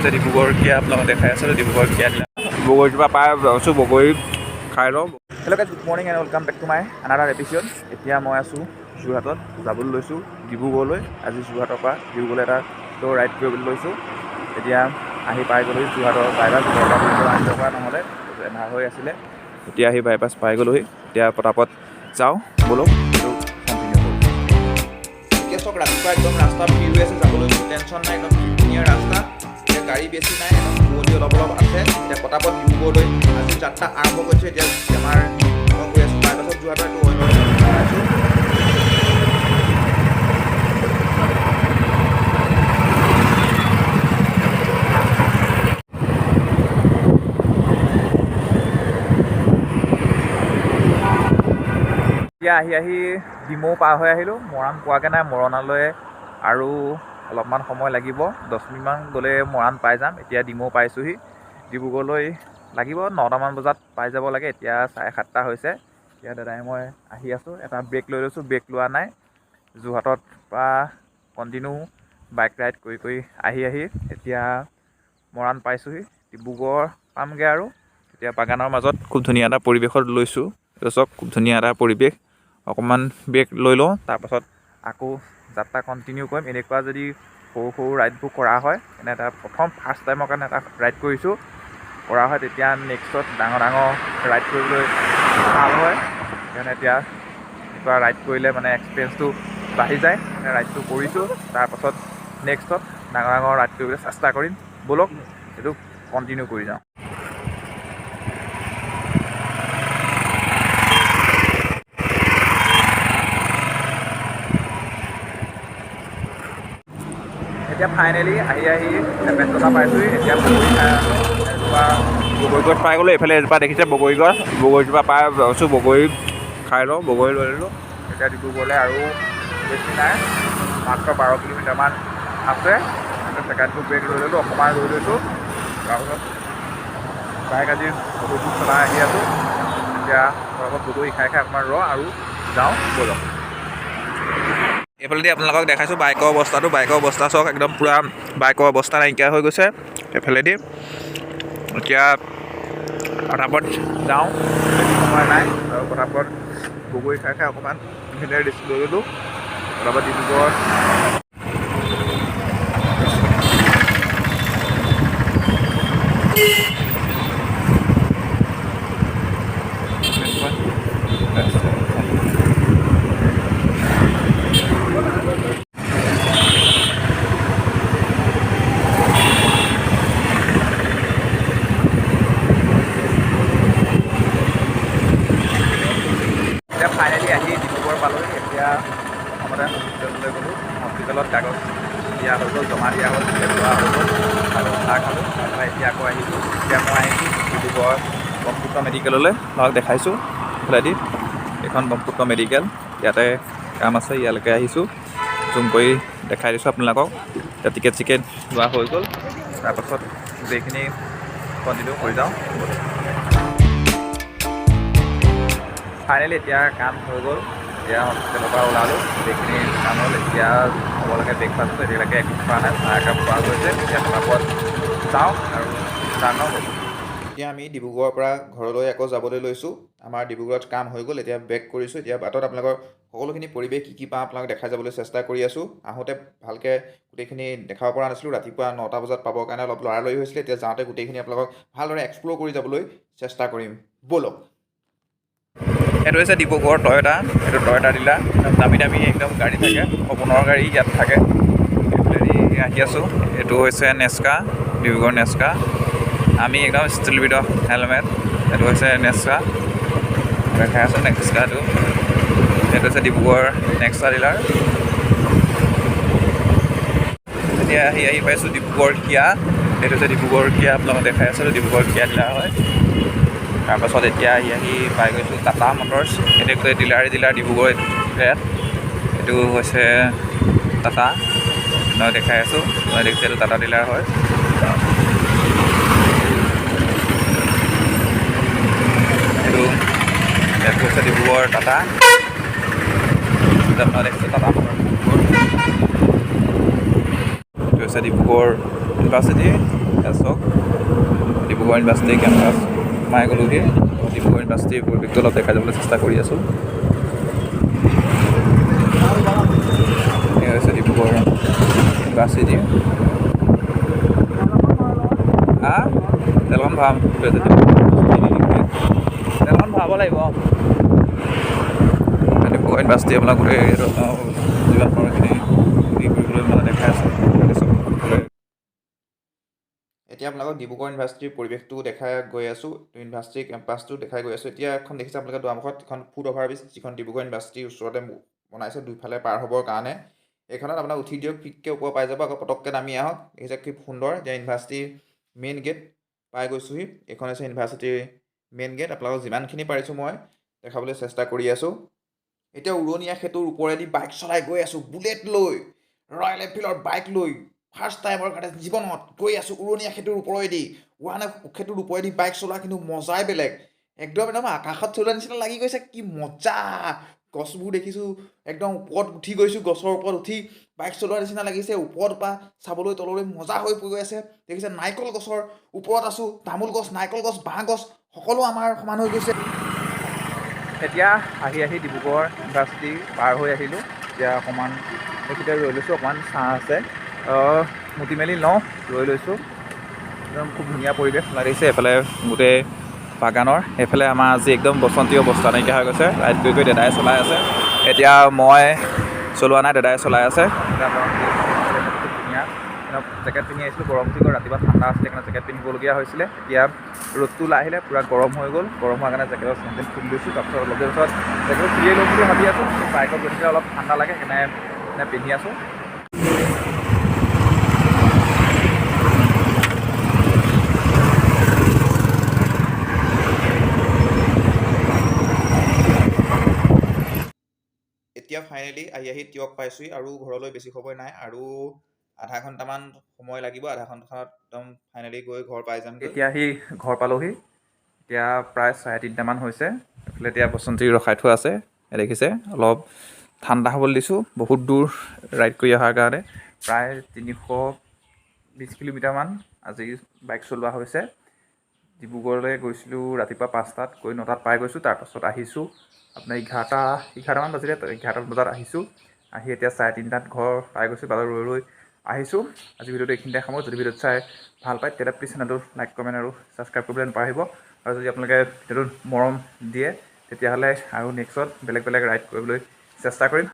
হৈছে ডিব্ৰুগড় আপোনালোকে দেখাই আছে ডিব্ৰুগড় ডিলা বগৰীটোৰ পৰা পাই আছোঁ বগৰী খাই লওঁ। Hello' guys, good morning and welcome back to my another episode. এতিয়া মই আছোঁ যোৰহাটত, যাবলৈ লৈছোঁ ডিব্ৰুগড়লৈ। আজি যোৰহাটৰ পৰা ডিব্ৰুগড়লৈ এটা শ্ল' ৰাইড কৰিবলৈ লৈছোঁ। এতিয়া আহি পাই গ'লোহি যোৰহাটৰ বাইপাছ, আহিব পৰা নহ'লে এন্ধাৰ হৈ আছিলে। এতিয়া আহি বাইপাছ পাই গ'লোহি। এতিয়া পটাপট যাওঁ, ব'লক এইটো কণ্টিনিউ কৰোঁ। এতিয়া চব ৰাতিপুৱা একদম ৰাস্তা ভিৰ হৈ আছে, যাবলৈ টেনশ্যন নাই, একদম ধুনীয়া ৰাস্তা। এতিয়া গাড়ী বেছি নাই, একদম কুঁৱলী অলপ অলপ আছে। এতিয়া পটাপট ডিব্ৰুগড়লৈ আজি যাত্ৰা আৰম্ভ কৰিছোঁ। এতিয়া আমাৰ গৈ আছোঁ বাইপাছত যোৰহাটৰ এইটো আছোঁ। এতিয়া আহি ডিমৌ পাৰ হৈ আহিলোঁ। মৰাণ পোৱাগৈ নাই, মৰণালৈ আৰু অলপমান সময় লাগিব। 10 মিনিটমান গ'লে মৰাণ পাই যাম। এতিয়া ডিমৌ পাইছোঁহি। ডিব্ৰুগড়লৈ লাগিব 9টামান বজাত পাই যাব লাগে। এতিয়া 7:30 হৈছে। এতিয়া দাদাই মই আহি আছোঁ, এটা ব্ৰেক লৈ লৈছোঁ, ব্ৰেক লোৱা নাই। যোৰহাটৰ পৰা কণ্টিনিউ বাইক ৰাইড কৰি আহি এতিয়া মৰাণ পাইছোঁহি। ডিব্ৰুগড় পামগৈ আৰু। এতিয়া বাগানৰ মাজত খুব ধুনীয়া এটা পৰিৱেশত লৈছোঁ। এইটো চাওক, খুব ধুনীয়া এটা পৰিৱেশ। অকণমান ব্ৰেক লৈ লওঁ, তাৰপাছত আকৌ যাত্ৰা কণ্টিনিউ কৰিম। এনেকুৱা যদি সৰু ৰাইডবোৰ কৰা হয়, এনে এটা ফাৰ্ষ্ট টাইমৰ কাৰণে এটা ৰাইড কৰিছোঁ, কৰা হয় তেতিয়া নেক্সটত ডাঙৰ ৰাইড কৰিবলৈ ভাল হয়। সেইকাৰণে এতিয়া এনেকুৱা ৰাইড কৰিলে মানে এক্সপিৰিয়েঞ্চটো বাঢ়ি যায়। ৰাইডটো কৰিছোঁ, তাৰপাছত নেক্সটত ডাঙৰ ৰাইড কৰিবলৈ চেষ্টা কৰিম। ব'লক এইটো কণ্টিনিউ কৰি যাওঁ। এতিয়া ফাইনেলি আহি এপেণ্টলা পাইছোঁহি। এতিয়া বগৰীগছ পাই গ'লোঁ। এইফালে এজোপা দেখিছে বগৰীজোপা পাই আছোঁ, বগৰী খাই লওঁ, বগৰী লৈ ল'লোঁ। এতিয়া ডিব্ৰুগড়লৈ আৰু বেছি নাই, মাত্ৰ 12 কিলোমিটাৰমান আছে। ছেকেণ্ডটো ব্ৰেক লৈ ল'লোঁ, অকণমান ৰৈ লৈছোঁ। তাৰপিছত বাইক আজি বহুত চলাই আহি আছোঁ। এতিয়া অলপ বগৰী খাই অকণমান আৰু যাওঁ, ব'লক। এইফালেদি আপোনালোকক দেখাইছোঁ বাইকৰ অৱস্থাটো। বাইকৰ অৱস্থা চাওক, একদম পূৰা বাইকৰ অৱস্থা নাইকিয়া হৈ গৈছে এইফালেদি। এতিয়া পটাপট যাওঁ, বেছি সময় নাই। আৰু পটাপট বগৰী খাই অকণমান ধুনীয়াকৈ ৰেষ্ট লৈ ল'লোঁ। পটাপট ডিব্ৰুগড় ফাইনেলি আহি ডিব্ৰুগড় পালোঁ। এতিয়া প্ৰথমতে হস্পিটেললৈ গ'লোঁ। হস্পিটেলত কাগজ দিয়া হৈ গ'ল, জমা দিয়া হ'ল, লোৱা হৈ গ'ল আৰু চাহ খালোঁ। তাৰপৰা এতিয়া আকৌ আহিছোঁ। এতিয়া মই আহিছোঁ ডিব্ৰুগড় ব্ৰহ্মপুত্ৰ মেডিকেললৈ। আপোনালোকক দেখাইছোঁ এইফালেদি, এইখন ব্ৰহ্মপুত্ৰ মেডিকেল। ইয়াতে কাম আছে, ইয়ালৈকে আহিছোঁ। জুম কৰি দেখাই দিছোঁ আপোনালোকক। এতিয়া টিকেট চিকেট লোৱা হৈ গ'ল। তাৰপাছত গোটেইখিনি কণ্টিনিউ কৰি যাওঁ। ফাইনেলি এতিয়া কাম হৈ গ'ল। এতিয়া হস্পিটেলৰ পৰা ওলালোঁ, গোটেইখিনি কাম হ'ল। এতিয়া হ'ব লাগে ব্ৰেকফাষ্ট, এতিয়ালৈকে একো খোৱা নাই, চাহ একাপ খোৱা হৈছে। এতিয়া পটাপট যাওঁ আৰু যাওঁ। এতিয়া আমি ডিব্ৰুগড়ৰ পৰা ঘৰলৈ আকৌ যাবলৈ লৈছোঁ। আমাৰ ডিব্ৰুগড়ত কাম হৈ গ'ল, এতিয়া বেক কৰিছোঁ। এতিয়া বাটত আপোনালোকৰ সকলোখিনি পৰিৱেশ কি পাওঁ আপোনালোক দেখাই যাবলৈ চেষ্টা কৰি আছোঁ। আহোঁতে ভালকৈ গোটেইখিনি দেখাব পৰা নাছিলোঁ, ৰাতিপুৱা 9টা বজাত পাবৰ কাৰণে অলপ লৰালৰি হৈছিলে। এতিয়া যাওঁতে গোটেইখিনি আপোনালোকক ভালদৰে এক্সপ্ল'ৰ কৰি যাবলৈ চেষ্টা কৰিম, ব'লক। এইটো হৈছে ডিব্ৰুগড় টয়টা। এইটো টয়টা ডিলাৰ, দামী একদম গাড়ী থাকে, সপোনৰ গাড়ী ইয়াত থাকে। আহি আছোঁ, এইটো হৈছে নেস্কা, ডিব্ৰুগড় নেস্কা। আমি একদম ষ্টিল উইথ হেলমেট। এইটো হৈছে নেস্কা, দেখাই আছোঁ নেস্কাটো। এইটো হৈছে ডিব্ৰুগড় নেক্সা ডিলাৰ। এতিয়া আহি পাইছোঁ ডিব্ৰুগড় কিয়া। এইটো হৈছে ডিব্ৰুগড় কিয়া, আপোনালোকক দেখাই আছোঁ, ডিব্ৰুগড় কিয়া ডিলাৰ হয়। তাৰপাছত এতিয়া আহি পাই গৈছোঁ টাটা মটৰ্ছ। এইটো গোটেই ডিলাৰ ডিব্ৰুগড় ইয়াত। এইটো হৈছে টাটা, মই দেখাই আছোঁ। মই দেখিছোঁ এইটো টাটা ডিলাৰ হয়। এইটো হৈছে ডিব্ৰুগড় টাটা, মই দেখিছোঁ টাটা মটৰ্ছ। এইটো হৈছে ডিব্ৰুগড় ইউনিভাৰ্চিটি। চাওক ডিব্ৰুগড় ইউনিভাৰ্চিটি কেম্পাছ সোমাই গ'লোহি। ডিব্ৰুগড় ইউনিভাৰ্চিটিৰ পৰিৱেশটো অলপ দেখাই যাবলৈ চেষ্টা কৰি আছোঁ। এয়া হৈছে ডিব্ৰুগড় ইউনিভাৰ্চিটি। তেলখন ভৰাম, তেলখন ভৰাব লাগিব। ডিব্ৰুগড় ইউনিভাৰ্চিটি আপোনাক গোটেই যিমান সময়খিনি কৰিবলৈ মানে দেখাই আছোঁ। এতিয়া আপোনালোকক ডিব্ৰুগড় ইউনিভাৰ্চিটিৰ পৰিৱেশটো দেখাই গৈ আছোঁ, ইউনিভাৰ্চিটিৰ কেম্পাছটো দেখাই গৈ আছোঁ। এতিয়া এখন দেখিছে আপোনালোকে দুৱাৰমুখত এখন ফুট অভাৰব্ৰিজ, যিখন ডিব্ৰুগড় ইউনিভাৰ্চিটিৰ ওচৰতে বনাইছে দুইফালে পাৰ হ'বৰ কাৰণে। এইখনত আপোনাৰ উঠি দিয়ক, পিককৈ ওপৰ পাই যাব, আকৌ পটককৈ নামি আহক। দেখিছে কি সুন্দৰ। এতিয়া ইউনিভাৰ্চিটিৰ মেইন গেট পাই গৈছোঁহি। এইখন হৈছে ইউনিভাৰ্চিটিৰ মেইন গেট। আপোনালোকক যিমানখিনি পাৰিছোঁ মই দেখাবলৈ চেষ্টা কৰি আছোঁ। এতিয়া উৰণীয়া সেতুৰ ওপৰেদি বাইক চলাই গৈ আছোঁ, বুলেট লৈ, ৰয়েল এনফিল্ডৰ বাইক লৈ। ফাৰ্ষ্ট টাইমৰ কাৰণে জীৱনত গৈ আছোঁ উৰণীয়া সেতুৰ ওপৰেদি। উৰণীয়া সেতুৰ ওপৰেদি বাইক চলোৱা কিন্তু মজাই বেলেগ। একদম আকাশত চলোৱাৰ নিচিনা লাগি গৈছে, কি মজা। গছবোৰ দেখিছোঁ, একদম ওপৰত উঠি গৈছোঁ, গছৰ ওপৰত উঠি বাইক চলোৱাৰ নিচিনা লাগিছে। ওপৰৰ পৰা চাবলৈ তললৈ মজা হৈ গৈ আছে। দেখিছে নাৰিকল গছৰ ওপৰত আছোঁ, তামোল গছ, নাৰিকল গছ, বাঁহ গছ সকলো আমাৰ সমান হৈ গৈছে। এতিয়া আহি ডিব্ৰুগড় ইউনিভাৰ্চিটি পাৰ হৈ আহিলোঁ। এতিয়া অকণমান এইখিনিতে ৰৈ লৈছোঁ, অকণমান ছাঁ আছে, মুতি মেলি লওঁ, ৰৈ লৈছোঁ। একদম খুব ধুনীয়া পৰিৱেশ লাগিছে। এইফালে গোটেই বাগানৰ, এইফালে আমাৰ আজি একদম বসন্তী অৱস্থা নাইকিয়া হৈ গৈছে। ৰাইড কৰি দাদাই চলাই আছে। এতিয়া মই চলোৱা নাই, দাদাই চলাই আছে। খুব ধুনীয়া। জেকেট পিন্ধি আহিছিলোঁ, গৰম উঠি গ'ল, ৰাতিপুৱা ঠাণ্ডা আছিলে সেইকাৰণে জেকেট পিন্ধিবলগীয়া হৈছিলে। এতিয়া ৰ'দটো ওলাই আহিলে, পূৰা গৰম হৈ গ'ল। গৰম হোৱাৰ কাৰণে জেকেটৰ চেণ্ডেল খুলি লৈছোঁ। তাৰপিছত অলপ দেৰি পিছত জেকেট খুলিয়ে ল'ম বুলি ভাবি আছোঁ। বাইকত গৈ থাকিলে অলপ ঠাণ্ডা লাগে, সেইকাৰণে পিন্ধি আছোঁ। এতিয়া ফাইনেলি আহি টিয়ক পাইছোঁহি আৰু ঘৰলৈ বেছি সময় নাই, আৰু আধা ঘণ্টামান সময় লাগিব। আধা ঘণ্টাত একদম ফাইনেলি গৈ ঘৰ পাই যাম। এতিয়া আহি ঘৰ পালোহি। এতিয়া প্ৰায় 3:30মান হৈছে। এইফালে এতিয়া বসন্তী ৰখাই থোৱা আছে, দেখিছে। অলপ ঠাণ্ডা হ'বলৈ দিছোঁ, বহুত দূৰ ৰাইড কৰি অহাৰ কাৰণে। প্ৰায় 320 কিলোমিটাৰমান আজি বাইক চলোৱা হৈছে। ডিব্ৰুগড়লৈ গৈছিলোঁ ৰাতিপুৱা 5টাত, গৈ 9টাত পাই গৈছোঁ। তাৰপাছত আহিছোঁ আপোনাৰ 11টামান বাজিলে, 11টামান বজাত আহিছোঁ। আহি এতিয়া 3:30টাত ঘৰ পাই গৈছোঁ। বাটত ৰৈ আহিছোঁ। আজি ভিডিঅ'টো এইখিনিতে সামৰোঁ। যদি ভিডিঅ'টো চাই ভাল পায় তেতিয়াহ'লে প্লিজ চেনেলটো লাইক, কমেণ্ট আৰু ছাবস্ক্ৰাইব কৰিবলৈ নাপাহৰিব। আৰু যদি আপোনালোকে ভিডিঅ'টোত মৰম দিয়ে তেতিয়াহ'লে আৰু নেক্সটত বেলেগ ৰাইড কৰিবলৈ চেষ্টা কৰিম।